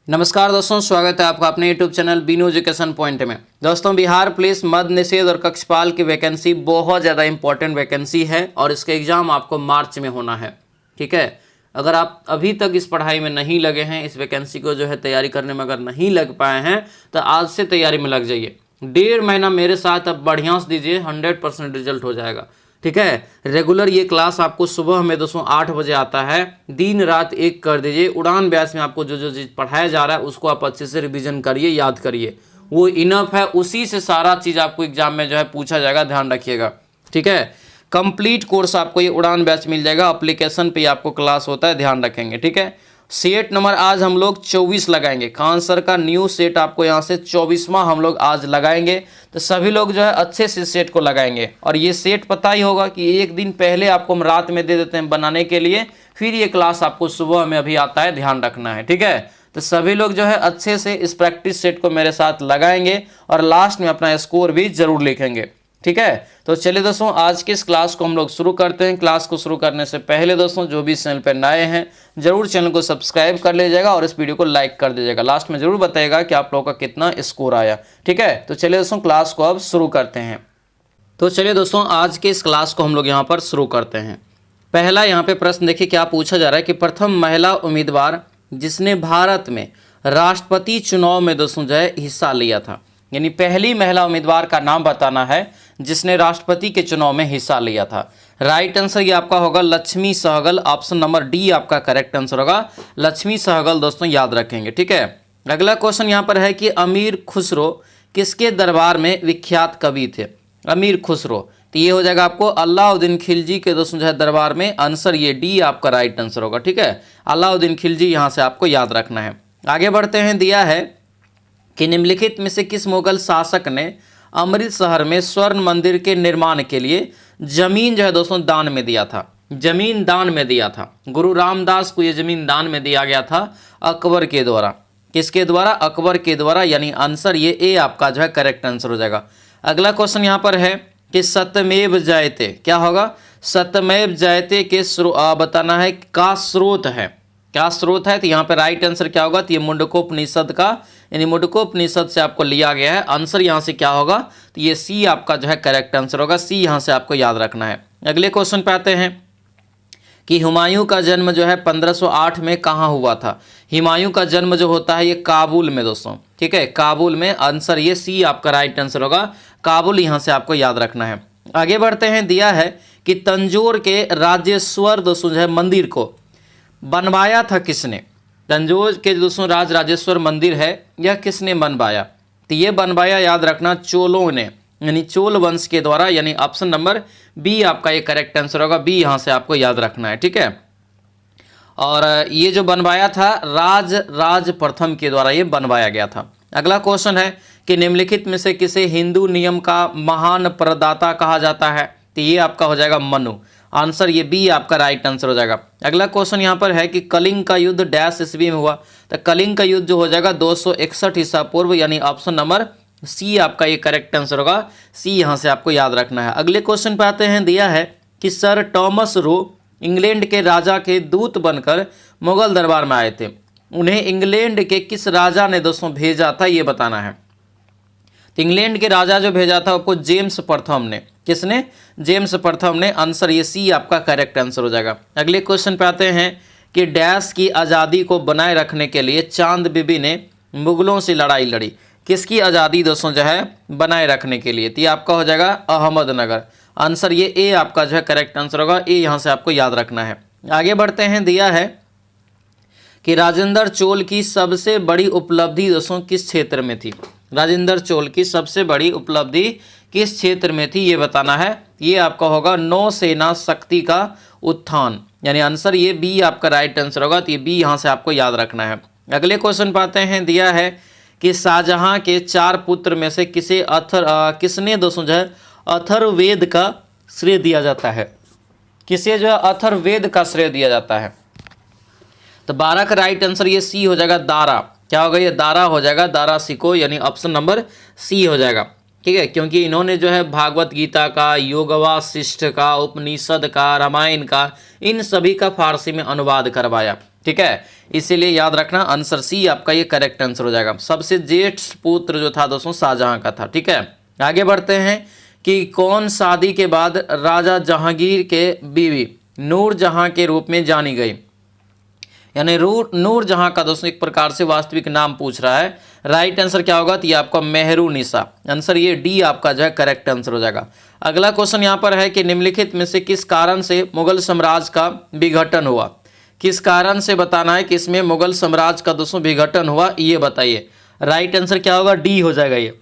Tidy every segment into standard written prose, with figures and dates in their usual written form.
नमस्कार दोस्तों, स्वागत है आपका अपने YouTube channel Binu education point में। दोस्तों, बिहार पुलिस मद्य निषेध और कक्षपाल की वैकेंसी बहुत ज़्यादा इंपॉर्टेंट वैकेंसी है और इसका एग्ज़ाम आपको मार्च में होना है। ठीक है, अगर आप अभी तक इस पढ़ाई में नहीं लगे हैं, इस वैकेंसी को जो है तैयारी करने में अगर नहीं लग पाए हैं तो आज से तैयारी में लग जाइए। 1.5 महीना मेरे साथ अब बढ़िया से दीजिए, 100% रिजल्ट हो जाएगा। ठीक है, रेगुलर ये क्लास आपको सुबह में दोस्तों 8 बजे आता है, दिन रात एक कर दीजिए। उड़ान बैच में आपको जो जो चीज़ पढ़ाया जा रहा है उसको आप अच्छे से रिवीजन करिए, याद करिए, वो इनफ है। उसी से सारा चीज़ आपको एग्जाम में जो है पूछा जाएगा, ध्यान रखिएगा। ठीक है, कंप्लीट कोर्स आपको ये उड़ान बैच मिल जाएगा, एप्लीकेशन पे आपको क्लास होता है, ध्यान रखेंगे। ठीक है, सेट नंबर आज हम लोग 24 लगाएंगे। खान सर का न्यू सेट आपको यहाँ से 24वां हम लोग आज लगाएंगे, तो सभी लोग जो है अच्छे से सेट को लगाएंगे। और ये सेट पता ही होगा कि एक दिन पहले आपको हम रात में दे देते हैं बनाने के लिए, फिर ये क्लास आपको सुबह में अभी आता है, ध्यान रखना है। ठीक है, तो सभी लोग जो है अच्छे से इस प्रैक्टिस सेट को मेरे साथ लगाएंगे और लास्ट में अपना स्कोर भी जरूर लिखेंगे। ठीक है, तो चलिए दोस्तों, आज की इस क्लास को हम लोग शुरू करते हैं। क्लास को शुरू करने से पहले दोस्तों, जो भी चैनल पर नए हैं जरूर चैनल को सब्सक्राइब कर लीजिएगा और इस वीडियो को लाइक कर दीजिएगा। लास्ट में जरूर बताइएगा कि आप लोगों का कितना स्कोर आया। ठीक है, तो चलिए दोस्तों, क्लास को अब शुरू करते हैं। तो चलिए दोस्तों, आज के इस क्लास को हम लोग यहाँ पर शुरू करते हैं। पहला यहाँ पे प्रश्न देखिए क्या पूछा जा रहा है कि प्रथम महिला उम्मीदवार जिसने भारत में राष्ट्रपति चुनाव में दोस्तों जो है हिस्सा लिया था, यानी पहली महिला उम्मीदवार का नाम बताना है जिसने राष्ट्रपति के चुनाव में हिस्सा लिया था। राइट आंसर ये आपका होगा Lakshmi Sehgal. Option number D आपका करेक्ट आंसर होगा, लक्ष्मी सहगल दोस्तों, याद रखेंगे। ठीक है, अगला क्वेश्चन यहाँ पर है कि अमीर खुसरो किसके दरबार में विख्यात कवि थे। अमीर खुसरो, तो ये हो जाएगा आपको अलाउद्दीन खिलजी के दोस्तों जो है दरबार में। आंसर ये डी आपका राइट आंसर होगा। ठीक है, अलाउद्दीन खिलजी यहाँ से आपको याद रखना है। आगे बढ़ते हैं, दिया है कि निम्नलिखित में से किस मुगल शासक ने अमृतसर में स्वर्ण मंदिर के निर्माण के लिए जमीन जो है दोस्तों दान में दिया था। जमीन दान में दिया था, गुरु रामदास को ये जमीन दान में दिया गया था अकबर के द्वारा। किसके द्वारा? अकबर के द्वारा, यानी आंसर ये ए आपका जो है करेक्ट आंसर हो जाएगा। अगला क्वेश्चन यहाँ पर है कि सत्यमेव जयते, क्या होगा? सत्यमेव जयते के बताना है का स्रोत है, क्या स्रोत है? तो यहाँ पे राइट आंसर क्या होगा? तो ये मुंडकोपनिषद का, यानी मुंडकोपनिषद से आपको लिया गया है। आंसर यहाँ से क्या होगा? तो ये सी आपका जो है करेक्ट आंसर होगा। सी यहाँ से आपको याद रखना है। अगले क्वेश्चन पे आते हैं कि हुमायूं का जन्म जो है 1508 में कहाँ हुआ था। हुमायूं का जन्म जो होता है ये काबुल में दोस्तों। ठीक है, काबुल में। आंसर ये सी आपका राइट आंसर होगा, काबुल, यहाँ से आपको याद रखना है। आगे बढ़ते हैं, दिया है कि तंजौर के राजेश्वर दोस्तों जो है मंदिर को बनवाया था किसने। तंजौर के दोस्तों राजेश्वर मंदिर है, यह किसने बनवाया? तो ये बनवाया, याद रखना, चोलों ने, यानी चोल वंश के द्वारा, यानी ऑप्शन नंबर बी आपका ये करेक्ट आंसर होगा। बी यहाँ से आपको याद रखना है। ठीक है, और ये जो बनवाया था राज प्रथम के द्वारा ये बनवाया गया था। अगला क्वेश्चन है कि निम्नलिखित में से किसे हिंदू नियम का महान प्रदाता कहा जाता है। तो ये आपका हो जाएगा मनु। आंसर ये बी आपका राइट आंसर हो जाएगा। अगला क्वेश्चन यहाँ पर है कि कलिंग का युद्ध डैश ईस्वी में हुआ। तो कलिंग का युद्ध जो हो जाएगा 261 ईसा पूर्व, यानी ऑप्शन नंबर सी आपका ये करेक्ट आंसर होगा। सी यहाँ से आपको याद रखना है। अगले क्वेश्चन पे आते हैं, दिया है कि सर टॉमस रो इंग्लैंड के राजा के दूत बनकर मुगल दरबार में आए थे। उन्हें इंग्लैंड के किस राजा ने दोस्तों भेजा था, ये बताना है। तो इंग्लैंड के राजा जो भेजा था आपको जेम्स प्रथम ने। किसने? जेम्स प्रथम ने। आंसर ये सी आपका करेक्ट आंसर हो जाएगा। अगले क्वेश्चन पे आते हैं कि डैश की आज़ादी को बनाए रखने के लिए चांद बीबी ने मुगलों से लड़ाई लड़ी। किसकी आज़ादी दोस्तों जो है बनाए रखने के लिए? तो ये आपका हो जाएगा अहमदनगर। आंसर ये ए आपका जो है करेक्ट आंसर होगा। ए यहाँ से आपको याद रखना है। आगे बढ़ते हैं, दिया है कि राजेंद्र चोल की सबसे बड़ी उपलब्धि दोस्तों किस क्षेत्र में थी। राजेंद्र चोल की सबसे बड़ी उपलब्धि किस क्षेत्र में थी, ये बताना है। ये आपका होगा नौसेना शक्ति का उत्थान, यानी आंसर ये बी आपका राइट आंसर होगा। तो ये बी यहाँ से आपको याद रखना है। अगले क्वेश्चन पाते हैं, दिया है कि शाहजहां के 4 पुत्र में से किसने दोस्तों जो है अथर्ववेद का श्रेय दिया जाता है। किसे जो है अथर्ववेद का श्रेय दिया जाता है? तो 12 का राइट आंसर ये सी हो जाएगा, दारा। क्या होगा? ये दारा हो जाएगा, दारा सिको, यानी ऑप्शन नंबर सी हो जाएगा। ठीक है, क्योंकि इन्होंने जो है भागवत गीता का, योग वासिष्ठ का, उपनिषद का, रामायण का, इन सभी का फारसी में अनुवाद करवाया। ठीक है, इसीलिए याद रखना आंसर सी आपका ये करेक्ट आंसर हो जाएगा। सबसे जेठ पुत्र जो था दोस्तों शाहजहां का था। ठीक है, आगे बढ़ते हैं कि कौन शादी के बाद राजा जहांगीर के बीवी नूरजहां के रूप में जानी गई। यानी नूरजहां का दोस्तों एक प्रकार से वास्तविक नाम पूछ रहा है। राइट आंसर क्या होगा, तो ये आपका मेहरुनिसा। आंसर ये डी आपका जो है करेक्ट आंसर हो जाएगा। अगला क्वेश्चन यहाँ पर है कि निम्नलिखित में से किस कारण से मुगल साम्राज्य का विघटन हुआ। किस कारण से बताना है कि इसमें मुगल साम्राज्य का दोस्तों विघटन हुआ, ये बताइए। राइट आंसर क्या होगा, डी हो जाएगा ये,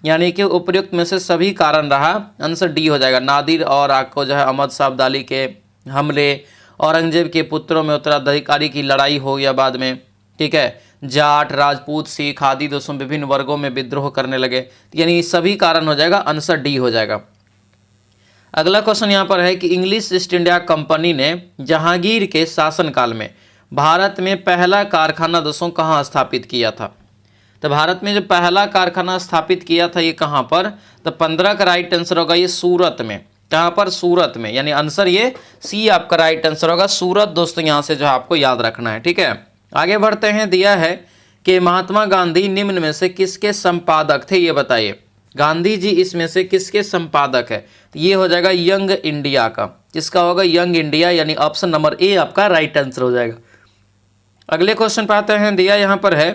यानी कि उपयुक्त में से सभी कारण रहा, आंसर डी हो जाएगा। नादिर और आपको जो है अहमद शाह अब्दाली के हमले, औरंगजेब के पुत्रों में उत्तराधिकारी की लड़ाई हो गया बाद में। ठीक है, जाट, राजपूत, सिख आदि दोस्तों विभिन्न वर्गों में विद्रोह करने लगे, यानी सभी कारण हो जाएगा, आंसर डी हो जाएगा। अगला क्वेश्चन यहाँ पर है कि इंग्लिश ईस्ट इंडिया कंपनी ने जहांगीर के शासनकाल में भारत में पहला कारखाना दोस्तों कहाँ स्थापित किया था। तो भारत में जो पहला कारखाना स्थापित किया था ये कहाँ पर, तो 15 का राइट आंसर होगा ये सूरत में। कहाँ पर, सूरत में, यानी आंसर ये सी आपका राइट आंसर होगा, सूरत दोस्तों यहाँ से जो आपको याद रखना है। ठीक है, आगे बढ़ते हैं। दिया है कि महात्मा गांधी निम्न में से किसके संपादक थे, ये बताइए। गांधी जी इसमें से किसके संपादक है, ये हो जाएगा यंग इंडिया का। किसका होगा, यंग इंडिया, यानी ऑप्शन नंबर ए आपका राइट आंसर हो जाएगा। अगले क्वेश्चन पे आते हैं। दिया यहाँ पर है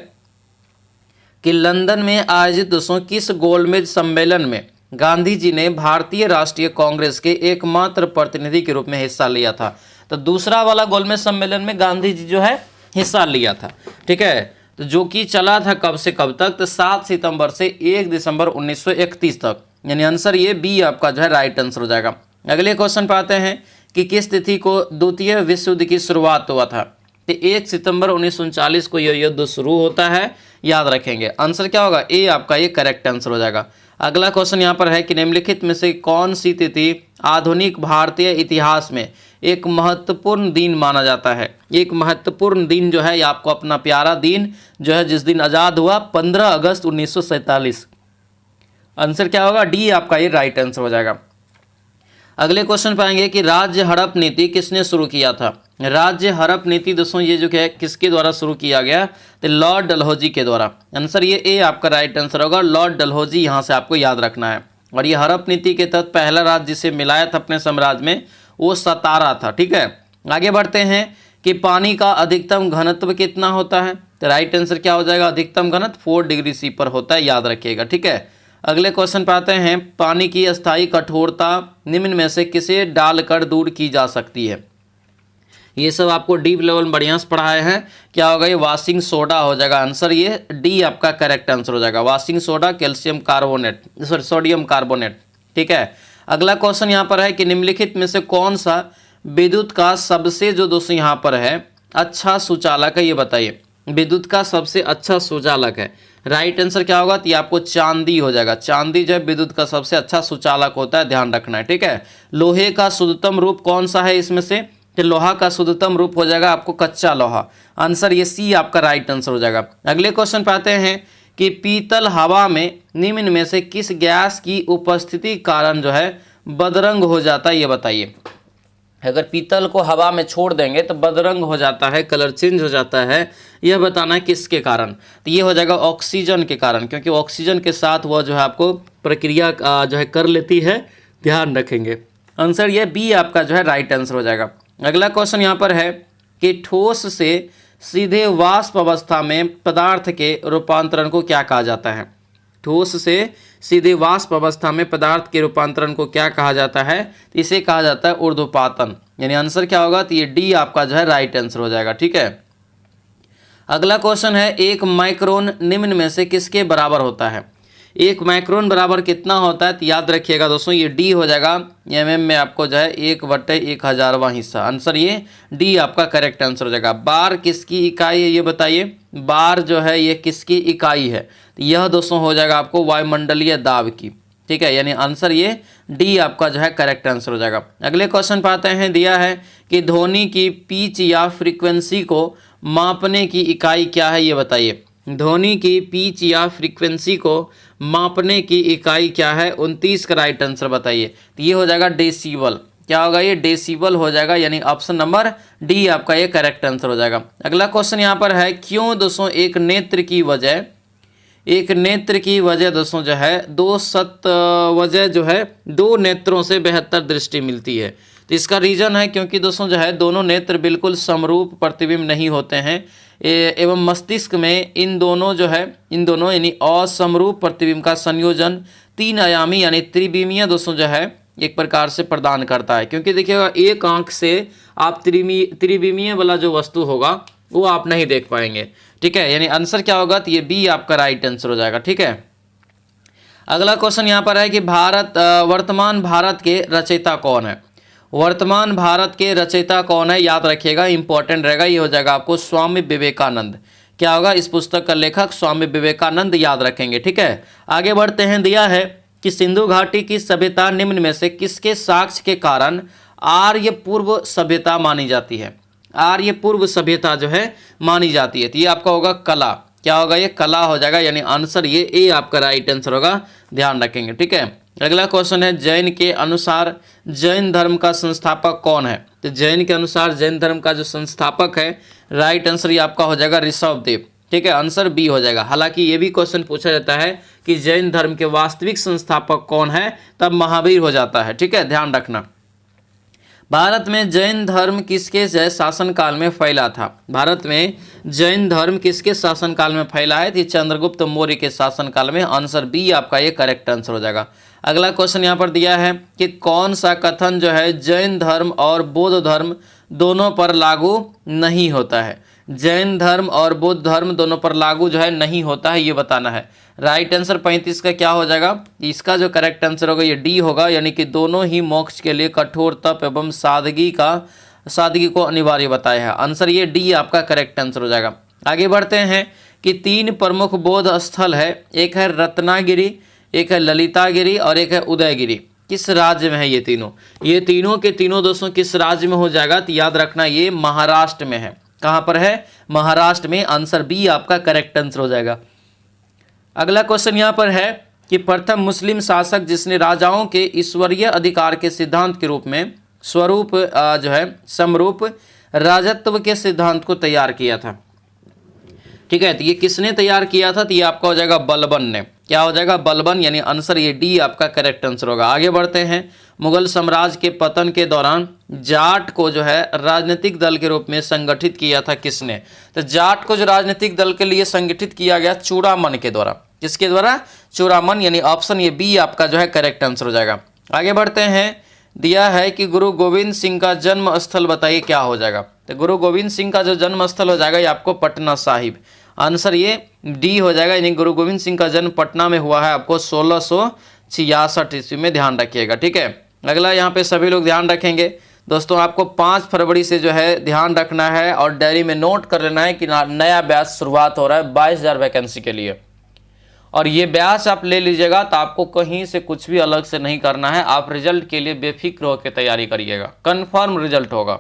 कि लंदन में आयोजित दोस्तों किस गोलमेज सम्मेलन में गांधी जी ने भारतीय राष्ट्रीय कांग्रेस के एकमात्र प्रतिनिधि के रूप में हिस्सा लिया था। तो दूसरा वाला गोलमेज सम्मेलन में गांधी जी जो है हिस्सा लिया था। ठीक है, तो जो कि चला था कब से कब तक, तो 7 सितंबर से 1 दिसंबर 1931 तक, यानी आंसर ये बी आपका जो है राइट आंसर हो जाएगा। अगले क्वेश्चन पे आते हैं कि किस तिथि को द्वितीय विश्व युद्ध की शुरुआत हुआ था। तो 1 सितंबर 1939 को यह युद्ध शुरू होता है, याद रखेंगे। आंसर क्या होगा, ए आपका ये करेक्ट आंसर हो जाएगा। अगला क्वेश्चन यहाँ पर है कि निम्नलिखित में से कौन सी तिथि आधुनिक भारतीय इतिहास में एक महत्वपूर्ण दिन माना जाता है। एक महत्वपूर्ण दिन जो है ये आपको अपना प्यारा दिन जो है जिस दिन आज़ाद हुआ, 15 अगस्त 1947। आंसर क्या होगा, डी आपका ये राइट आंसर हो जाएगा। अगले क्वेश्चन पाएंगे कि राज्य हड़प नीति किसने शुरू किया था। राज्य हड़प नीति दोस्तों ये जो है किसके द्वारा शुरू किया गया, तो लॉर्ड डलहौजी के द्वारा। आंसर ये ए आपका राइट आंसर होगा, लॉर्ड डलहौजी, यहाँ से आपको याद रखना है। और ये हड़प नीति के तहत पहला राज्य जिसे मिलाया था अपने साम्राज्य में वो सतारा था। ठीक है, आगे बढ़ते हैं कि पानी का अधिकतम घनत्व कितना होता है। तो राइट आंसर क्या हो जाएगा, अधिकतम घनत्व 4 डिग्री सी पर होता है, याद रखिएगा। ठीक है, अगले क्वेश्चन पे आते हैं। पानी की अस्थायी कठोरता निम्न में से किसे डालकर दूर की जा सकती है। ये सब आपको डीप लेवल में बढ़िया से पढ़ाए हैं। क्या होगा, ये वॉशिंग सोडा हो जाएगा। आंसर ये डी आपका करेक्ट आंसर हो जाएगा, washing soda, calcium carbonate, sorry sodium carbonate. ठीक है, अगला क्वेश्चन यहाँ पर है कि निम्नलिखित में से कौन सा विद्युत का सबसे जो दोस्तों यहाँ पर है अच्छा सुचालक है, ये बताइए। विद्युत का सबसे अच्छा सुचालक है, राइट आंसर क्या होगा, तो ये आपको चांदी हो जाएगा। चांदी जो है विद्युत का सबसे अच्छा सुचालक होता है, ध्यान रखना है। ठीक है, लोहे का शुद्धतम रूप कौन सा है इसमें से, तो लोहा का शुद्धतम रूप हो जाएगा आपको कच्चा लोहा। आंसर ये सी आपका राइट आंसर हो जाएगा। अगले क्वेश्चन पे आते हैं कि पीतल हवा में निम्न में से किस गैस की उपस्थिति कारण जो है बदरंग हो जाता है, ये बताइए। अगर पीतल को हवा में छोड़ देंगे तो बदरंग हो जाता है, कलर चेंज हो जाता है, यह बताना है किसके कारण। तो ये हो जाएगा ऑक्सीजन के कारण, क्योंकि ऑक्सीजन के साथ वह जो है आपको प्रक्रिया जो है कर लेती है, ध्यान रखेंगे। आंसर ये बी आपका जो है राइट आंसर हो जाएगा। अगला क्वेश्चन यहाँ पर है कि ठोस से सीधे वाष्प अवस्था में पदार्थ के रूपांतरण को क्या कहा जाता है। ठोस से सीधे वाष्प अवस्था में पदार्थ के रूपांतरण को क्या कहा जाता है, इसे कहा जाता है ऊर्ध्वपातन, यानी आंसर क्या होगा, तो ये डी आपका जो है राइट आंसर हो जाएगा। ठीक है, अगला क्वेश्चन है 1 माइक्रोन निम्न में से किसके बराबर होता है। 1 माइक्रोन बराबर कितना होता है, तो याद रखिएगा दोस्तों ये डी हो जाएगा। एमएम में आपको जो है 1/1000वां हिस्सा, आंसर ये डी आपका करेक्ट आंसर हो जाएगा। बार किसकी इकाई है, ये बताइए। बार जो है ये किसकी इकाई है, तो यह दोस्तों हो जाएगा आपको वायुमंडलीय दाब की। ठीक है, यानी आंसर ये डी आपका जो है करेक्ट आंसर हो जाएगा। अगले क्वेश्चन पे आते हैं। दिया है कि ध्वनि की पिच या फ्रीक्वेंसी को मापने की इकाई क्या है, ये बताइए। ध्वनि की पिच या फ्रीक्वेंसी को मापने की इकाई क्या है, 29 का राइट आंसर बताइए। तो ये हो जाएगा डेसिबल। क्या होगा ये डेसिबल हो जाएगा, यानी ऑप्शन नंबर डी आपका ये करेक्ट आंसर हो जाएगा। अगला क्वेश्चन यहाँ पर है, क्यों दोस्तों एक नेत्र की वजह दोस्तों जो है वजह जो है दो नेत्रों से बेहतर दृष्टि मिलती है। तो इसका रीजन है क्योंकि दोस्तों जो है दोनों नेत्र बिल्कुल समरूप प्रतिबिंब नहीं होते हैं एवं मस्तिष्क में इन दोनों यानी असमरूप प्रतिबिंब का संयोजन 3 आयामी यानी त्रिविमीय दोस्तों जो है एक प्रकार से प्रदान करता है। क्योंकि देखिएगा एक आंख से आप त्रिविमीय वाला जो वस्तु होगा वो आप नहीं देख पाएंगे, ठीक है। यानी आंसर क्या होगा, तो ये बी आपका राइट आंसर हो जाएगा, ठीक है। अगला क्वेश्चन यहाँ पर है कि वर्तमान भारत के रचयिता कौन है। वर्तमान भारत के रचयिता कौन है, याद रखिएगा, इंपॉर्टेंट रहेगा। ये हो जाएगा आपको स्वामी विवेकानंद। क्या होगा, इस पुस्तक का लेखक स्वामी विवेकानंद, याद रखेंगे, ठीक है। आगे बढ़ते हैं। दिया है कि सिंधु घाटी की सभ्यता निम्न में से किसके साक्ष्य के कारण आर्य पूर्व सभ्यता मानी जाती है। आर्य पूर्व सभ्यता जो है मानी जाती है, तो ये आपका होगा कला। क्या होगा, ये कला हो जाएगा, यानी आंसर ये ए आपका राइट आंसर होगा, ध्यान रखेंगे, ठीक है। अगला क्वेश्चन है, जैन के अनुसार जैन धर्म का संस्थापक कौन है। तो जैन के अनुसार जैन धर्म का जो संस्थापक है, राइट आंसर ये आपका हो जाएगा ऋषभदेव, ठीक है। आंसर बी हो जाएगा। हालांकि ये भी क्वेश्चन पूछा जाता है कि जैन धर्म के वास्तविक संस्थापक कौन है, तब महावीर हो जाता है, ठीक है, ध्यान रखना। भारत में जैन धर्म किसके शासनकाल में फैला था। भारत में जैन धर्म किसके शासनकाल में फैला है, तो चंद्रगुप्त मौर्य के शासनकाल में। आंसर बी आपका ये करेक्ट आंसर हो जाएगा। अगला क्वेश्चन यहाँ पर दिया है कि कौन सा कथन जो है जैन धर्म और बौद्ध धर्म दोनों पर लागू नहीं होता है। जैन धर्म और बौद्ध धर्म दोनों पर लागू जो है नहीं होता है, ये बताना है। राइट आंसर 35 का क्या हो जाएगा, इसका जो करेक्ट आंसर होगा ये डी होगा, यानी कि दोनों ही मोक्ष के लिए कठोर तप एवं सादगी को अनिवार्य बताया है। आंसर ये डी आपका करेक्ट आंसर हो जाएगा। आगे बढ़ते हैं कि 3 प्रमुख बौद्ध स्थल है, एक है रत्नागिरी, एक है ललितागिरी और एक है उदयगिरी। किस राज्य में है ये तीनों के तीनों दोस्तों किस राज्य में हो जाएगा, तो याद रखना ये महाराष्ट्र में है। कहाँ पर है, महाराष्ट्र में। आंसर बी आपका करेक्ट आंसर हो जाएगा। अगला क्वेश्चन यहाँ पर है कि प्रथम मुस्लिम शासक जिसने राजाओं के ईश्वरीय अधिकार के सिद्धांत के रूप में समरूप राजत्व के सिद्धांत को तैयार किया था, ठीक है। तो ये किसने तैयार किया था, तो ये आपका हो जाएगा बलबन ने। क्या हो जाएगा, बलबन, यानी आंसर ये डी आपका करेक्ट आंसर होगा। आगे बढ़ते हैं। मुगल साम्राज्य के पतन के दौरान जाट को जो है राजनीतिक दल के रूप में संगठित किया था किसने। तो जाट को जो राजनीतिक दल के लिए संगठित किया गया चूड़ामन के द्वारा। किसके द्वारा, चूड़ामन, यानी ऑप्शन ये बी आपका जो है करेक्ट आंसर हो जाएगा। आगे बढ़ते हैं। दिया है कि गुरु गोविंद सिंह का जन्म स्थल बताइए, क्या हो जाएगा। तो गुरु गोविंद सिंह का जो जन्म स्थल हो जाएगा ये आपको पटना साहिब। आंसर ये डी हो जाएगा, यानी गुरु गोविंद सिंह का जन्म पटना में हुआ है आपको 1666 ईस्वी में, ध्यान रखिएगा, ठीक है। अगला यहाँ पे सभी लोग ध्यान रखेंगे दोस्तों, आपको 5 फरवरी से जो है ध्यान रखना है और डायरी में नोट कर लेना है कि नया बैच शुरुआत हो रहा है 22,000 वैकेंसी के लिए। और ये बैच आप ले लीजिएगा तो आपको कहीं से कुछ भी अलग से नहीं करना है। आप रिजल्ट के लिए बेफिक्र होकर तैयारी करिएगा, कन्फर्म रिजल्ट होगा।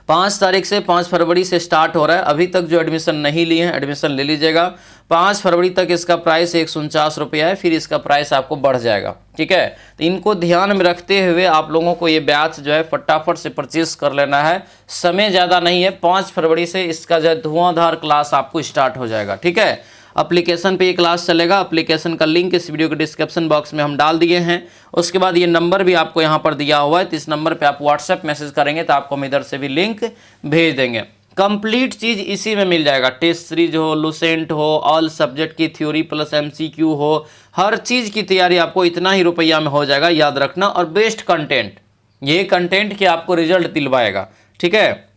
5 तारीख से 5 फरवरी से स्टार्ट हो रहा है। अभी तक जो एडमिशन नहीं लिए हैं एडमिशन ले लीजिएगा। 5 फरवरी तक इसका प्राइस 149 रुपया है, फिर इसका प्राइस आपको बढ़ जाएगा, ठीक है। तो इनको ध्यान में रखते हुए आप लोगों को ये बैच जो है फटाफट से परचेज कर लेना है। समय ज़्यादा नहीं है, 5 फरवरी से इसका जो है धुआंधार क्लास आपको स्टार्ट हो जाएगा, ठीक है। एप्लीकेशन पे ये क्लास चलेगा। एप्लीकेशन का लिंक इस वीडियो के डिस्क्रिप्शन बॉक्स में हम डाल दिए हैं। उसके बाद ये नंबर भी आपको यहाँ पर दिया हुआ है, तो इस नंबर पे आप व्हाट्सएप मैसेज करेंगे तो आपको हम इधर से भी लिंक भेज देंगे। कंप्लीट चीज़ इसी में मिल जाएगा। टेस्ट सीरीज हो, लुसेंट हो, ऑल सब्जेक्ट की थ्योरी प्लस MCQ हो, हर चीज़ की तैयारी आपको इतना ही रुपया में हो जाएगा, याद रखना। और बेस्ट कंटेंट, ये कंटेंट कि आपको रिजल्ट दिलवाएगा, ठीक है।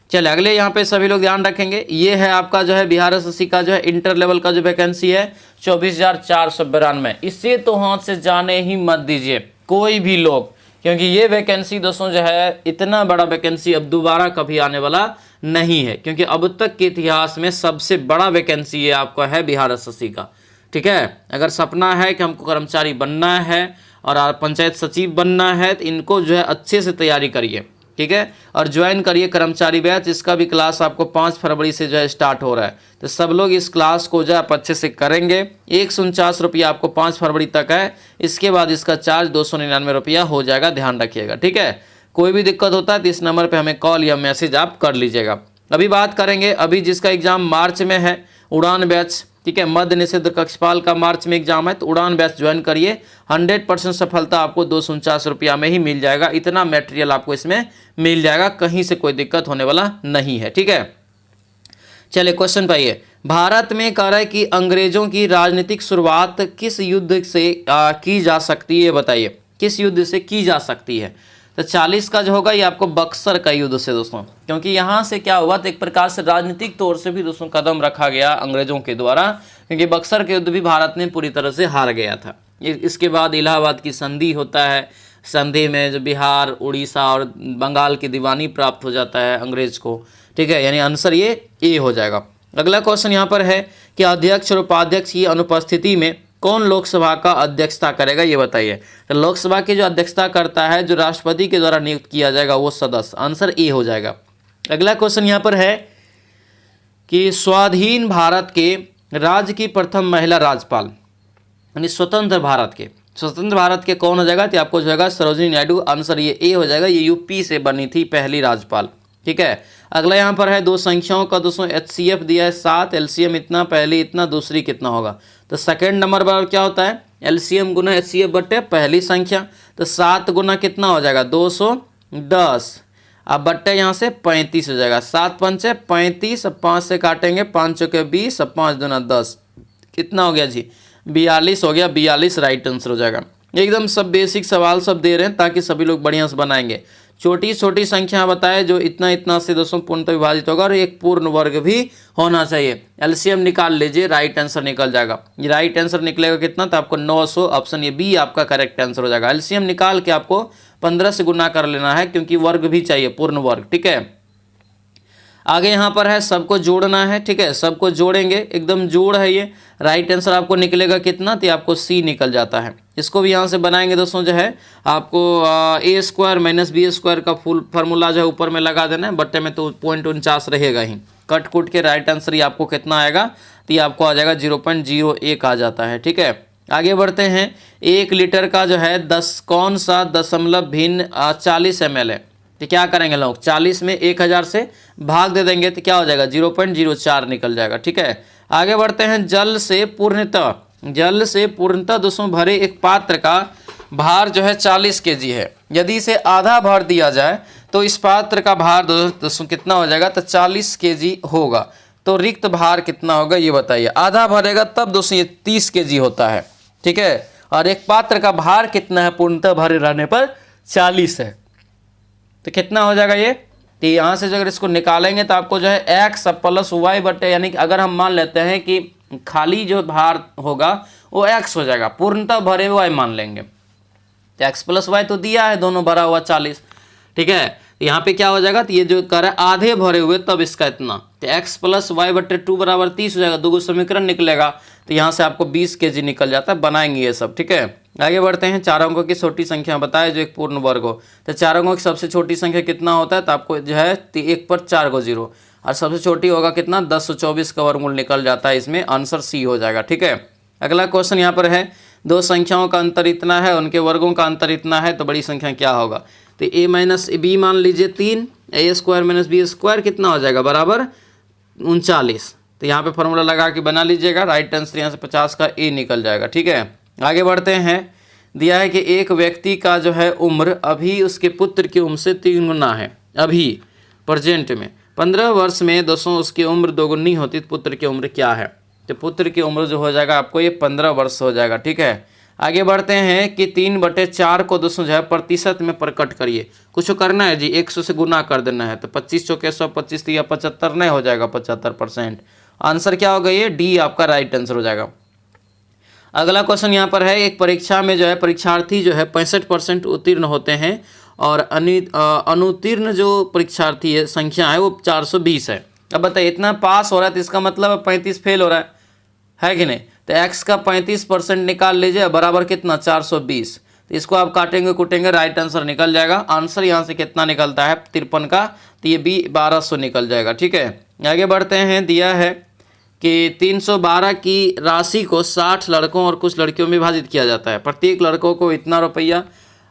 चलिए अगले यहाँ पे सभी लोग ध्यान रखेंगे। ये है आपका जो है बिहार SSC का जो है इंटर लेवल का जो वैकेंसी है 24,492। इसे तो हाथ से जाने ही मत दीजिए कोई भी लोग, क्योंकि ये वैकेंसी दोस्तों जो है इतना बड़ा वैकेंसी अब दोबारा कभी आने वाला नहीं है, क्योंकि अब तक के इतिहास में सबसे बड़ा वैकेंसी ये आपका है बिहार SSC का, ठीक है। अगर सपना है कि हमको कर्मचारी बनना है और पंचायत सचिव बनना है तो इनको जो है अच्छे से तैयारी करिए, ठीक है। और ज्वाइन करिए कर्मचारी बैच, इसका भी क्लास आपको 5 फरवरी से जो है स्टार्ट हो रहा है। तो सब लोग इस क्लास को जो है आप अच्छे से करेंगे। 149 रुपया आपको 5 फरवरी तक है, इसके बाद इसका चार्ज 299 रुपया हो जाएगा, ध्यान रखिएगा, ठीक है। कोई भी दिक्कत होता है तो इस नंबर पर हमें कॉल या मैसेज आप कर लीजिएगा। अभी बात करेंगे, अभी जिसका एग्जाम मार्च में है उड़ान बैच, ठीक है, मद्य निषेध कक्षपाल का मार्च में एग्जाम है, तो उड़ान बैच ज्वाइन करिए। 100% सफलता आपको 249 रुपया में ही मिल जाएगा। इतना मटेरियल आपको इसमें मिल जाएगा, कहीं से कोई दिक्कत होने वाला नहीं है, ठीक है। चलिए क्वेश्चन पे आइए। भारत में कह रहा है कि अंग्रेजों की राजनीतिक शुरुआत किस युद्ध से की जा सकती है, बताइए किस युद्ध से की जा सकती है। तो 40 का जो होगा ये आपको बक्सर का युद्ध से दोस्तों, क्योंकि यहाँ से क्या हुआ तो एक प्रकार से राजनीतिक तौर से भी दोस्तों कदम रखा गया अंग्रेजों के द्वारा, क्योंकि बक्सर के युद्ध भी भारत ने पूरी तरह से हार गया था। इसके बाद इलाहाबाद की संधि होता है, संधि में जो बिहार, उड़ीसा और बंगाल की दीवानी प्राप्त हो जाता है अंग्रेज को, ठीक है, यानी आंसर ये ए हो जाएगा। अगला क्वेश्चन यहाँ पर है कि अध्यक्ष और उपाध्यक्ष की अनुपस्थिति में कौन लोकसभा का अध्यक्षता करेगा, ये बताइए। तो लोकसभा की जो अध्यक्षता करता है, जो राष्ट्रपति के द्वारा नियुक्त किया जाएगा वो सदस्य, आंसर ए हो जाएगा। अगला क्वेश्चन यहाँ पर है कि स्वाधीन भारत के राज्य की प्रथम महिला राज्यपाल, यानी स्वतंत्र भारत के कौन हो जाएगा, तो आपको जो है सरोजिनी नायडू, आंसर ये ए हो जाएगा। ये यूपी से बनी थी पहली राज्यपाल, ठीक है। अगला यहाँ पर है दो संख्याओं का दोस्तों HCF दिया है 7, LCM इतना, पहली इतना, दूसरी कितना होगा। तो सेकंड नंबर पर क्या होता है, LCM गुना HCF बटे पहली संख्या, तो 7 गुना कितना हो जाएगा 210, अब बट्टे यहाँ से 35 हो जाएगा। 7 पंचे 35, अब 5 से काटेंगे, 5 चौके 20, अब 5 दूना 10, कितना हो गया जी 42 हो गया। 42 राइट आंसर हो जाएगा। एकदम सब बेसिक सवाल सब दे रहे हैं ताकि सभी लोग बढ़िया से बनाएंगे। छोटी छोटी संख्या बताए जो इतना इतना से दोस्तों पूर्णतः विभाजित होगा, और एक पूर्ण वर्ग भी होना चाहिए। LCM निकाल लीजिए, राइट आंसर निकल जाएगा। ये राइट आंसर निकलेगा कितना, तो आपको 900, ऑप्शन ये बी आपका करेक्ट आंसर हो जाएगा। LCM निकाल के आपको 15 से गुना कर लेना है, क्योंकि वर्ग भी चाहिए, पूर्ण वर्ग, ठीक है। आगे यहाँ पर है सबको जोड़ना है, ठीक है, सबको जोड़ेंगे, एकदम जोड़ है ये। राइट आंसर आपको निकलेगा कितना, तो आपको सी निकल जाता है। इसको भी यहाँ से बनाएंगे दोस्तों, जो है आपको A² - B² का फुल फार्मूला जो है ऊपर में लगा देना है, बट्टे में तो 0.49 रहेगा ही। कट कुट के राइट आंसर ये आपको कितना आएगा, तो ये आपको आ जाएगा 0.01 आ जाता है, ठीक है। आगे बढ़ते हैं। 1 लीटर का जो है कौन सा दशमलव भिन्न 40 ml है, तो क्या करेंगे लोग, 40 में 1000 से भाग दे देंगे, तो क्या हो जाएगा 0.04 निकल जाएगा, ठीक है। आगे बढ़ते हैं। जल से पूर्णतः दोस्तों भरे एक पात्र का भार जो है 40 kg है। यदि इसे आधा भर दिया जाए तो इस पात्र का भार दोस्तों कितना हो जाएगा, तो 40 kg होगा। तो रिक्त भार कितना होगा ये बताइए। आधा भरेगा तब दोस्तों ये 30 kg होता है, ठीक है। और एक पात्र का भार कितना है पूर्णतः भरे रहने पर 40 है, तो कितना हो जाएगा ये। तो यहाँ से जो अगर इसको निकालेंगे तो आपको जो है x + y बटे, यानी कि अगर हम मान लेते हैं कि खाली जो भार होगा वो x हो जाएगा, पूर्णतः भरे हुए y मान लेंगे, तो x + y तो दिया है, दोनों भरा हुआ 40, ठीक है। यहाँ पे क्या हो जाएगा, तो ये जो कर है आधे भरे हुए तब इसका इतना, तो x + y बटे 2 बराबर 30 हो जाएगा। दो समीकरण निकलेगा, तो यहाँ से आपको 20 kg निकल जाता है। बनाएंगे ये सब, ठीक है। आगे बढ़ते हैं। 4 अंकों की छोटी संख्या बताए जो एक पूर्ण वर्ग हो। तो 4 अंकों की सबसे छोटी संख्या कितना होता है, तो आपको जो है 1 पर 4 को 0, और सबसे छोटी होगा कितना 1024 का वर्गमूल निकल जाता है। इसमें आंसर सी हो जाएगा, ठीक है। अगला क्वेश्चन यहाँ पर है। दो संख्याओं का अंतर इतना है, उनके वर्गों का अंतर इतना है, तो बड़ी संख्या क्या होगा। तो a - b मान लीजिए 3, a² - b² कितना हो जाएगा बराबर 39। तो यहाँ पे फॉर्मूला लगा के बना लीजिएगा। राइट आंसर यहाँ से 50 का ए निकल जाएगा, ठीक है। आगे बढ़ते हैं। दिया है कि एक व्यक्ति का जो है उम्र अभी उसके पुत्र की उम्र से 3 गुना है। अभी प्रेजेंट में 15 वर्ष में दोस्तों उसकी उम्र 2 गुनी होती, तो पुत्र की उम्र क्या है। तो पुत्र की उम्र जो हो जाएगा आपको ये 15 वर्ष हो जाएगा, ठीक है। आगे बढ़ते हैं कि 3/4 को दोस्तों जो है प्रतिशत में प्रकट करिए। कुछ करना है जी, 100 से गुना कर देना है, तो 25 चौके 125 या 75 नहीं हो जाएगा 75%। आंसर क्या होगा ये डी आपका राइट आंसर हो जाएगा। अगला क्वेश्चन यहाँ पर है। एक परीक्षा में जो है परीक्षार्थी जो है 65% उत्तीर्ण होते हैं, और अनुत्तीर्ण जो परीक्षार्थी है संख्या है वो 420 है। अब बताइए इतना पास हो रहा है तो इसका मतलब 35 फेल हो रहा है कि नहीं। तो x का 35% निकाल लीजिए, बराबर कितना 420। तो इसको आप काटेंगे कूटेंगे, राइट आंसर निकल जाएगा। आंसर यहाँ से कितना निकलता है 53 का, तो ये भी 1200 निकल जाएगा। ठीक है, आगे बढ़ते हैं। दिया है कि 312 की राशि को 60 लड़कों और कुछ लड़कियों में विभाजित किया जाता है। प्रत्येक लड़कों को इतना रुपया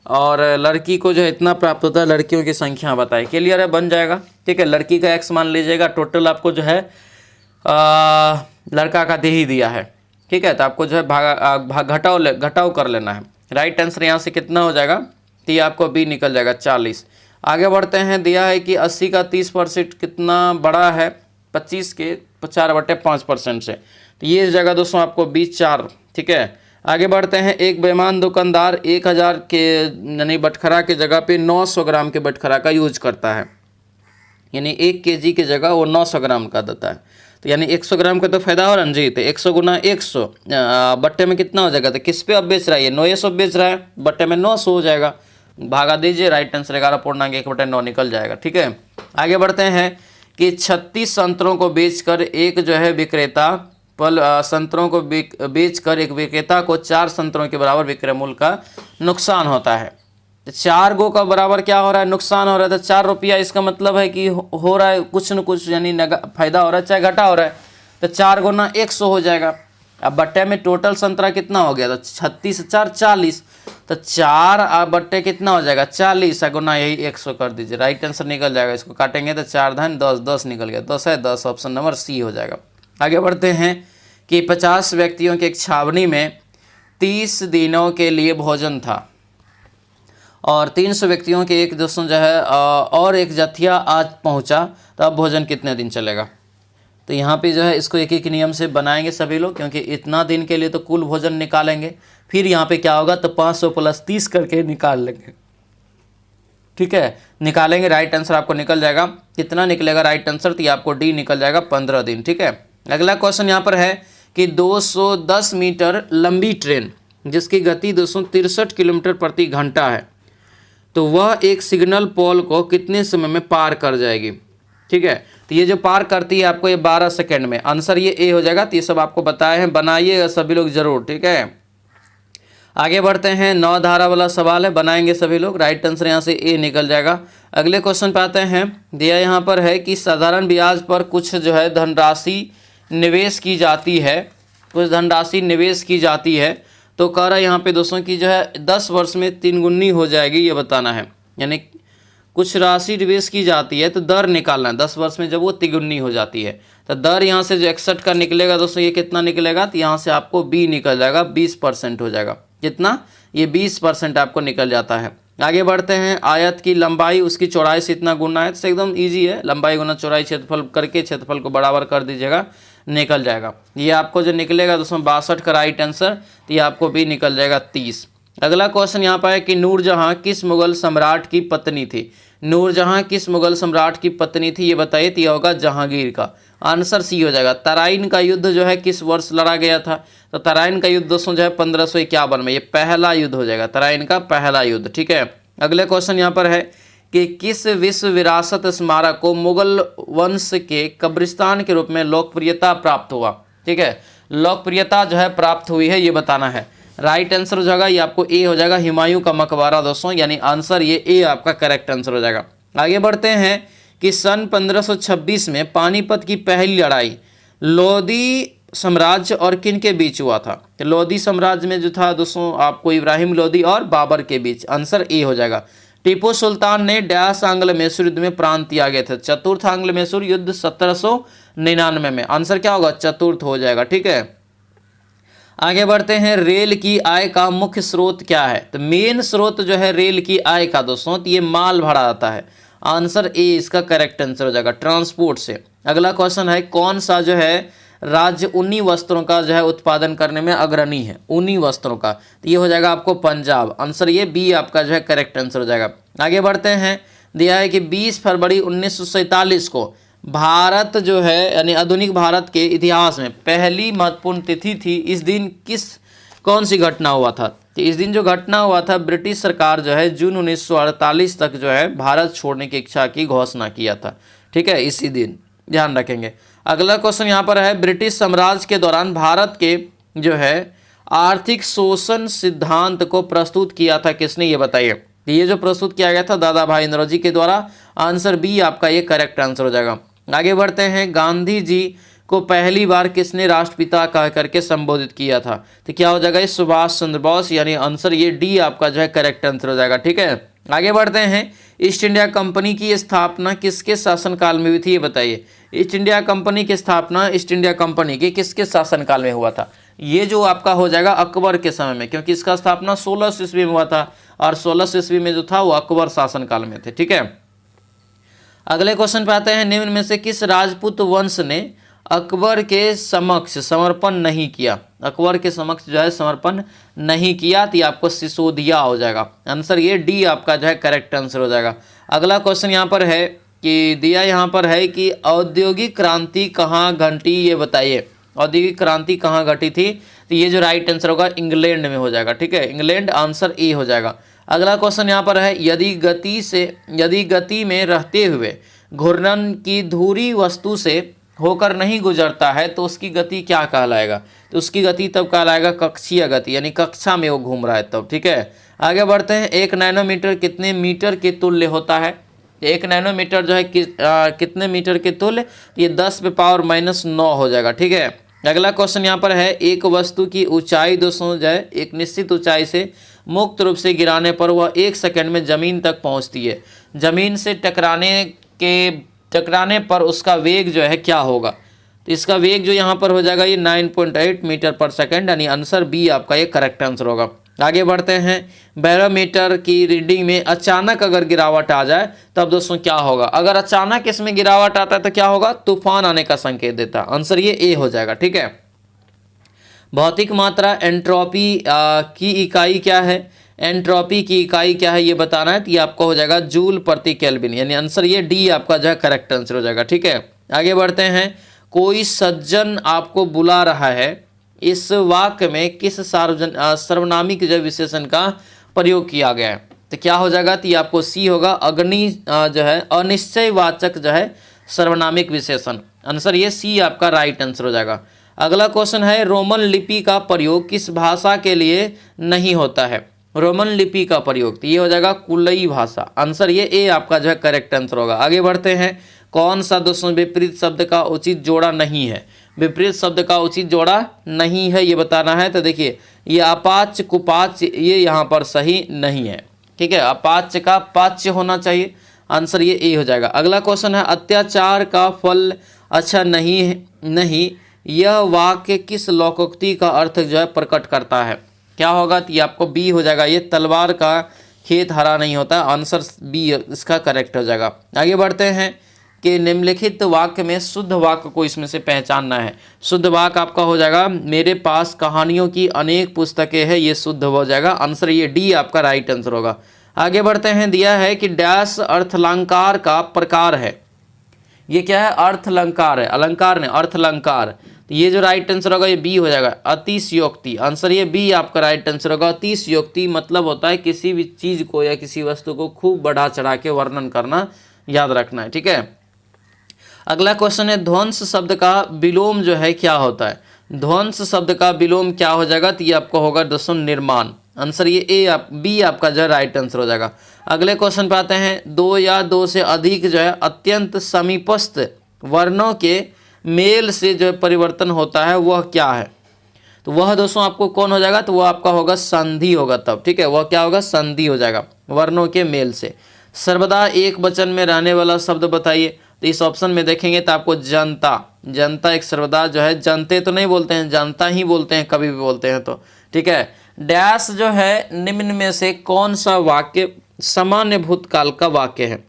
और लड़की को जो है इतना प्राप्त होता है। लड़कियों की संख्या बताए। क्लियर है, बन जाएगा। ठीक है, लड़की का x मान लीजिएगा, टोटल आपको जो है लड़का का दे ही दिया है। ठीक है, तो आपको जो है घटाव कर लेना है। राइट आंसर यहाँ से कितना हो जाएगा, तो ये आपको बी निकल जाएगा 40। आगे बढ़ते हैं। दिया है कि 80 का 30% कितना बड़ा है 25 के 4/5% से, तो ये इस जगह दोस्तों आपको 20/4। ठीक है, आगे बढ़ते हैं। एक बेईमान दुकानदार 1000 के यानी बटखरा के जगह पे 900 ग्राम के बटखरा का यूज करता है, यानी 1 kg की जगह वो 900 ग्राम का देता है। तो यानी 100 ग्राम का तो फायदा हो रहा है जी। तो 100 गुना 100 बट्टे में कितना हो जाएगा, तो किस पे अब बेच रहा है ये 900 बेच रहा है, बट्टे में 900 हो जाएगा, भागा दीजिए, राइट आंसर 11.1/9 निकल जाएगा। ठीक है, आगे बढ़ते हैं कि 36 संतरों को बेचकर एक जो है विक्रेता संतरों को बेचकर एक विक्रेता को 4 संतरों के बराबर विक्रय मूल्य का नुकसान होता है। 4 गो का बराबर क्या हो रहा है, नुकसान हो रहा है। तो 4 रुपया, इसका मतलब है कि हो रहा है कुछ न कुछ, यानी फायदा हो रहा है चाहे घाटा हो रहा है। तो 4 गुना 100 हो जाएगा। अब बट्टे में टोटल संतरा कितना हो गया, तो 36 4 40, तो 4 बट्टे कितना हो जाएगा 40 गुना यही 100 कर दीजिए, राइट आंसर निकल जाएगा। इसको काटेंगे तो 4 धन 10, 10 निकल गया, 10 है 10, ऑप्शन नंबर सी हो जाएगा। आगे बढ़ते हैं कि 50 व्यक्तियों की एक छावनी में 30 दिनों के लिए भोजन था और 300 व्यक्तियों के एक दोस्तों जो है और एक जथिया आज पहुंचा, तो अब भोजन कितने दिन चलेगा। तो यहाँ पे जो है इसको एक एक नियम से बनाएंगे सभी लोग, क्योंकि इतना दिन के लिए तो कुल भोजन निकालेंगे, फिर यहाँ पे क्या होगा तो 500 + 30 करके निकाल लेंगे। ठीक है, निकालेंगे, राइट आंसर आपको निकल जाएगा। कितना निकलेगा राइट आंसर, तो आपको डी निकल जाएगा 15 दिन। ठीक है, अगला क्वेश्चन यहाँ पर है कि 210 मीटर लंबी ट्रेन जिसकी गति 263 किलोमीटर प्रति घंटा है, तो वह एक सिग्नल पोल को कितने समय में पार कर जाएगी। ठीक है, तो ये जो पार करती है आपको ये 12 सेकेंड में। आंसर ये ए हो जाएगा। तो ये सब आपको बताए हैं, बनाइएगा सभी लोग जरूर। ठीक है, आगे बढ़ते हैं। 9 धारा वाला सवाल है, बनाएंगे सभी लोग, राइट आंसर यहाँ से ए निकल जाएगा। अगले क्वेश्चन पे आते हैं। दिया यहाँ पर है कि साधारण ब्याज पर कुछ जो है धनराशि निवेश की जाती है, कुछ धनराशि निवेश की जाती है, तो कह रहा है यहाँ पे दोस्तों की जो है 10 वर्ष में 3 गुनी हो जाएगी, ये बताना है। यानी कुछ राशि निवेश की जाती है तो दर निकालना है, 10 वर्ष में जब वो 3 गुनी हो जाती है, तो दर यहाँ से जो 61 का निकलेगा दोस्तों, ये कितना निकलेगा, तो यहाँ से आपको बी निकल जाएगा, 20% हो जाएगा। कितना, ये 20% आपको निकल जाता है। आगे बढ़ते हैं। आयत की लंबाई उसकी चौड़ाई से इतना गुना है, तो एकदम ईजी है, लंबाई गुना चौड़ाई क्षेत्रफल करके क्षेत्रफल को बराबर कर दीजिएगा, निकल जाएगा। ये आपको जो निकलेगा दोस्तों 62 का राइट आंसर, तो ये आपको भी निकल जाएगा 30। अगला क्वेश्चन यहाँ पर है कि नूरजहां किस मुगल सम्राट की पत्नी थी। नूरजहां किस मुगल सम्राट की पत्नी थी, ये बताइए। तो यह होगा जहांगीर का, आंसर सी हो जाएगा। तराइन का युद्ध जो है किस वर्ष लड़ा गया था, तो तराइन का युद्ध दोस्तों जो है 1551 में, ये पहला युद्ध हो जाएगा, तराइन का पहला युद्ध। ठीक है, अगले क्वेश्चन यहाँ पर है कि किस विश्व विरासत स्मारक को मुगल वंश के कब्रिस्तान के रूप में लोकप्रियता प्राप्त हुआ। ठीक है, लोकप्रियता जो है प्राप्त हुई है, ये बताना है। राइट आंसर हो जाएगा, ये आपको ए हो जाएगा, हुमायूं का मकबरा दोस्तों, यानी आंसर ये ए आपका करेक्ट आंसर हो जाएगा। आगे बढ़ते हैं कि सन 1526 में पानीपत की पहली लड़ाई लोदी साम्राज्य और किन के बीच हुआ था। तो लोदी साम्राज्य में जो था दोस्तों आपको इब्राहिम लोदी और बाबर के बीच, आंसर ए हो जाएगा। टीपू सुल्तान ने डैश आंग्ल मैसूर युद्ध में प्राण त्याग गए थे। चतुर्थ आंग्ल मैसूर युद्ध 1799 में, आंसर क्या होगा, चतुर्थ हो जाएगा। ठीक है, आगे बढ़ते हैं। रेल की आय का मुख्य स्रोत क्या है, तो मेन स्रोत जो है रेल की आय का दोस्तों, तो ये माल भाड़ा आता है, आंसर ए इसका करेक्ट आंसर हो जाएगा, ट्रांसपोर्ट से। अगला क्वेश्चन है कौन सा जो है राज्य ऊनी वस्त्रों का जो है उत्पादन करने में अग्रणी है, ऊनी वस्त्रों का, तो ये हो जाएगा आपको पंजाब, आंसर ये बी आपका जो है करेक्ट आंसर हो जाएगा। आगे बढ़ते हैं। दिया है कि 20 फरवरी 1947 को भारत जो है यानी आधुनिक भारत के इतिहास में पहली महत्वपूर्ण तिथि थी। इस दिन कौन सी घटना हुआ था, तो इस दिन जो घटना हुआ था, ब्रिटिश सरकार जो है जून 1948 तक जो है भारत छोड़ने की इच्छा की घोषणा किया था। ठीक है, इसी दिन ध्यान रखेंगे। अगला क्वेश्चन यहाँ पर है, ब्रिटिश साम्राज्य के दौरान भारत के जो है आर्थिक शोषण सिद्धांत को प्रस्तुत किया था किसने, ये बताइए। तो ये जो प्रस्तुत किया गया था दादा भाई नौरोजी के द्वारा। आंसर बी आपका ये करेक्ट आंसर हो जाएगा। आगे बढ़ते हैं, गांधी जी को पहली बार किसने राष्ट्रपिता कह करके संबोधित किया था, तो क्या हो जाएगा, ये सुभाष चंद्र बोस, यानी आंसर ये डी आपका जो है करेक्ट आंसर हो जाएगा। ठीक है, आगे बढ़ते हैं, ईस्ट इंडिया कंपनी की स्थापना किसके शासनकाल में हुई थी, ये बताइए। ईस्ट इंडिया कंपनी की स्थापना ईस्ट इंडिया कंपनी की किसके शासनकाल में हुआ था, ये जो आपका हो जाएगा अकबर के समय में, क्योंकि इसका स्थापना 16 ईस्वी में हुआ था और 16 ईस्वी में जो था वो अकबर शासनकाल में थे। ठीक है, अगले क्वेश्चन पे आते हैं, निम्न में से किस राजपूत वंश ने अकबर के समक्ष समर्पण नहीं किया, अकबर के समक्ष जो है समर्पण नहीं किया, तो ये आपको सिसोदिया हो जाएगा। आंसर ये डी आपका जो है करेक्ट आंसर हो जाएगा। अगला क्वेश्चन यहाँ पर है कि दिया यहाँ पर है कि औद्योगिक क्रांति कहाँ घटी, ये बताइए। औद्योगिक क्रांति कहाँ घटी थी, तो ये जो राइट आंसर होगा इंग्लैंड में हो जाएगा। ठीक है, इंग्लैंड, आंसर ए हो जाएगा। अगला क्वेश्चन यहाँ पर है, यदि गति में रहते हुए घूर्णन की धुरी वस्तु से होकर नहीं गुजरता है तो उसकी गति क्या कहलाएगा, तो उसकी गति तब कहलाएगा कक्षीय गति, यानी कक्षा में वो घूम रहा है तब। ठीक है, आगे बढ़ते हैं, 1 नैनोमीटर कितने मीटर के तुल्य होता है, 1 नैनोमीटर जो है कितने मीटर के तुल्य, ये 10⁻⁻9 हो जाएगा। ठीक है, अगला क्वेश्चन यहाँ पर है, एक वस्तु की ऊंचाई दोस्तों जो है एक निश्चित ऊंचाई से मुक्त रूप से गिराने पर वह 1 सेकंड में जमीन तक पहुँचती है, जमीन से टकराने पर उसका वेग जो है क्या होगा, तो इसका वेग जो यहाँ पर हो जाएगा ये 9.8 मीटर पर सेकंड, यानी आंसर बी आपका ये करेक्ट आंसर होगा। आगे बढ़ते हैं, बैरोमीटर की रीडिंग में अचानक अगर गिरावट आ जाए तब दोस्तों क्या होगा, अगर अचानक इसमें गिरावट आता है तो क्या होगा, तूफान आने का संकेत देता है। आंसर ये ए हो जाएगा। ठीक है, भौतिक मात्रा एंट्रोपी की इकाई क्या है, एंट्रोपी की इकाई क्या है ये बताना है, तो ये आपको हो जाएगा जूल प्रति केल्विन, यानी आंसर ये डी आपका जो है करेक्ट आंसर हो जाएगा। ठीक है, आगे बढ़ते हैं, कोई सज्जन आपको बुला रहा है, इस वाक्य में किस सर्वनामिक जो विशेषण का प्रयोग किया गया है, तो क्या हो जाएगा, तो ये आपको सी होगा, अग्नि जो है अनिश्चयवाचक जो है सर्वनामिक विशेषण। आंसर ये सी आपका राइट आंसर हो जाएगा। अगला क्वेश्चन है, रोमन लिपि का प्रयोग किस भाषा के लिए नहीं होता है, रोमन लिपि का प्रयोग, तो ये हो जाएगा कुलई भाषा। आंसर ये ए आपका जो है करेक्ट आंसर होगा। आगे बढ़ते हैं, कौन सा दोस्तों विपरीत शब्द का उचित जोड़ा नहीं है, विपरीत शब्द का उचित जोड़ा नहीं है ये बताना है, तो देखिए ये अपाच्य कुपाच्य ये यहाँ पर सही नहीं है। ठीक है, अपाच्य का पाच्य होना चाहिए, आंसर ये ए हो जाएगा। अगला क्वेश्चन है, अत्याचार का फल अच्छा नहीं यह वाक्य किस लोकोक्ति का अर्थ जो है प्रकट करता है, क्या होगा, तो ये आपको बी हो जाएगा, ये तलवार का खेत हरा नहीं होता, आंसर बी इसका करेक्ट हो जाएगा। आगे बढ़ते हैं कि निम्नलिखित वाक्य में शुद्ध वाक्य को इसमें से पहचानना है। शुद्ध वाक्य आपका हो जाएगा, मेरे पास कहानियों की अनेक पुस्तकें हैं, ये शुद्ध हो जाएगा। आंसर ये डी आपका राइट आंसर होगा। आगे बढ़ते हैं, दिया है कि डैश अर्थलंकार का प्रकार है, ये क्या है, अर्थलंकार है, अलंकार ने अर्थलंकार, ये जो राइट आंसर होगा ये बी हो जाएगा, अतिशयोक्ति। आंसर ये बी आपका राइट आंसर होगा। अतिशयोक्ति मतलब होता है किसी भी चीज को या किसी वस्तु को खूब बढ़ा चढ़ा के वर्णन करना, याद रखना है। ठीक है, अगला क्वेश्चन है, ध्वंस शब्द का विलोम जो है क्या होता है, ध्वंस शब्द का विलोम क्या हो जाएगा, तो ये आपको होगा दोस्तों निर्माण। आंसर ये ए बी आपका जो है राइट आंसर हो जाएगा। अगले क्वेश्चन पे आते हैं, 2 या 2 से अधिक जो है अत्यंत समीपस्थ वर्णों के मेल से जो परिवर्तन होता है वह क्या है, तो वह दोस्तों आपको कौन हो जाएगा, तो वह आपका होगा संधि होगा तब। ठीक है, वह क्या होगा, संधि हो जाएगा वर्णों के मेल से। सर्वदा एक वचन में रहने वाला शब्द बताइए, तो इस ऑप्शन में देखेंगे तो आपको जनता, जनता एक सर्वदा जो है, जनते तो नहीं बोलते हैं, जनता ही बोलते हैं कभी भी बोलते हैं तो। ठीक है, डैश जो है निम्न में से कौन सा वाक्य सामान्य भूतकाल का वाक्य है,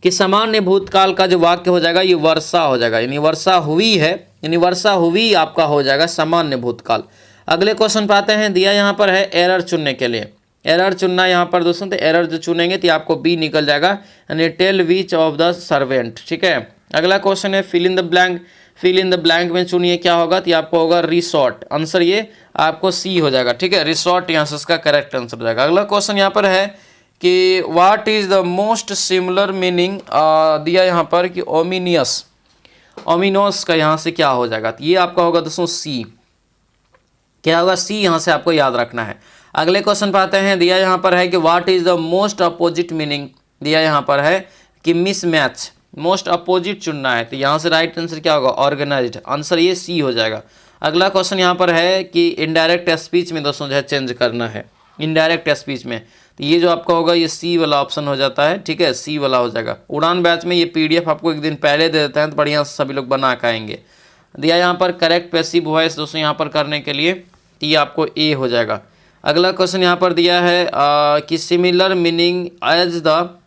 कि सामान्य भूतकाल का जो वाक्य हो जाएगा ये वर्षा हो जाएगा, यानी वर्षा हुई है, यानी वर्षा हुई आपका हो जाएगा सामान्य भूतकाल। अगले क्वेश्चन पे आते हैं, दिया यहाँ पर है एरर चुनने के लिए, एरर चुनना यहाँ पर दोस्तों, तो एरर जो चुनेंगे तो आपको बी निकल जाएगा, यानी tell which of the servant. ठीक है, अगला क्वेश्चन है, fill in the blank, fill in the blank में चुनिए क्या होगा, तो आपको होगा रिसोर्ट। आंसर ये आपको सी हो जाएगा। ठीक है, रिसोर्ट यहाँ से इसका करेक्ट आंसर हो जाएगा। अगला क्वेश्चन यहाँ पर है कि what is the most similar meaning, दिया यहाँ पर कि ओमिनियस, ओमिनोस का यहाँ से क्या हो जाएगा, तो ये आपका होगा दोस्तों सी। क्या होगा, सी यहाँ से आपको याद रखना है। अगले क्वेश्चन पे आते हैं, दिया यहाँ पर है कि what is the most opposite meaning, दिया यहाँ पर है कि मिसमैच, मोस्ट अपोजिट चुनना है, तो यहाँ से राइट आंसर क्या होगा, ऑर्गेनाइज्ड, आंसर ये सी हो जाएगा। अगला क्वेश्चन यहाँ पर है कि इनडायरेक्ट स्पीच में दोस्तों जो है चेंज करना है, इनडायरेक्ट स्पीच में, तो ये जो आपका होगा ये सी वाला ऑप्शन हो जाता है, ठीक है, सी वाला हो जाएगा। उड़ान बैच में ये पीडीएफ आपको एक दिन पहले दे देते हैं, तो बढ़िया से सभी लोग बना के आएंगे। दिया यहाँ पर करेक्ट पैसिव वॉइस दोस्तों यहाँ पर करने के लिए, तो ये आपको ए हो जाएगा। अगला क्वेश्चन यहाँ पर दिया है कि similar meaning as the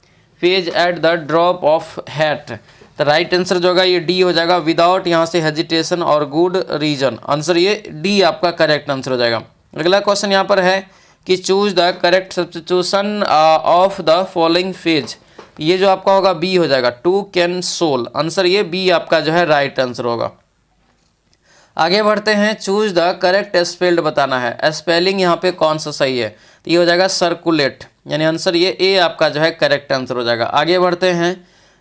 phase at the drop of hat, तो राइट आंसर जो होगा ये डी हो जाएगा, विदाउट यहाँ से हेजिटेशन और गुड रीजन, आंसर ये डी आपका करेक्ट आंसर हो जाएगा। अगला क्वेश्चन यहाँ पर है कि choose the correct substitution of the following phase, ये जो आपका होगा बी हो जाएगा, टू कैन सोल, आंसर ये बी आपका जो है राइट आंसर होगा। आगे बढ़ते हैं, चूज द करेक्ट स्पेल्ड बताना है, स्पेलिंग यहाँ पे कौन सा सही है, तो ये हो जाएगा सर्कुलेट, यानी आंसर ये ए आपका जो है करेक्ट आंसर हो जाएगा। आगे बढ़ते हैं,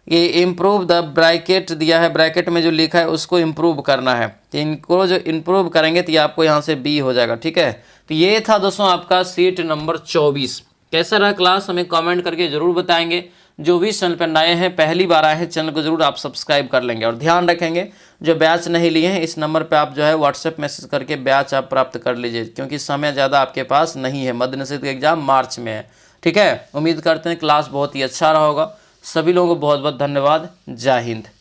ये इम्प्रूव द ब्रैकेट दिया है, ब्रैकेट में जो लिखा है उसको इम्प्रूव करना है, तो इनको जो इम्प्रूव करेंगे तो ये आपको यहाँ से बी हो जाएगा, ठीक है। तो ये था दोस्तों आपका सीट नंबर 24। कैसा रहा क्लास हमें कमेंट करके ज़रूर बताएंगे। जो भी चैनल पर नए हैं, पहली बार आए हैं, चैनल को जरूर आप सब्सक्राइब कर लेंगे, और ध्यान रखेंगे जो बैच नहीं लिए हैं इस नंबर पे आप जो है व्हाट्सएप मैसेज करके बैच आप प्राप्त कर लीजिए, क्योंकि समय ज़्यादा आपके पास नहीं है, मद्य निषेध का एग्जाम मार्च में है, ठीक है। उम्मीद करते हैं क्लास बहुत ही अच्छा रहा होगा। सभी लोगों को बहुत बहुत धन्यवाद। जय हिंद।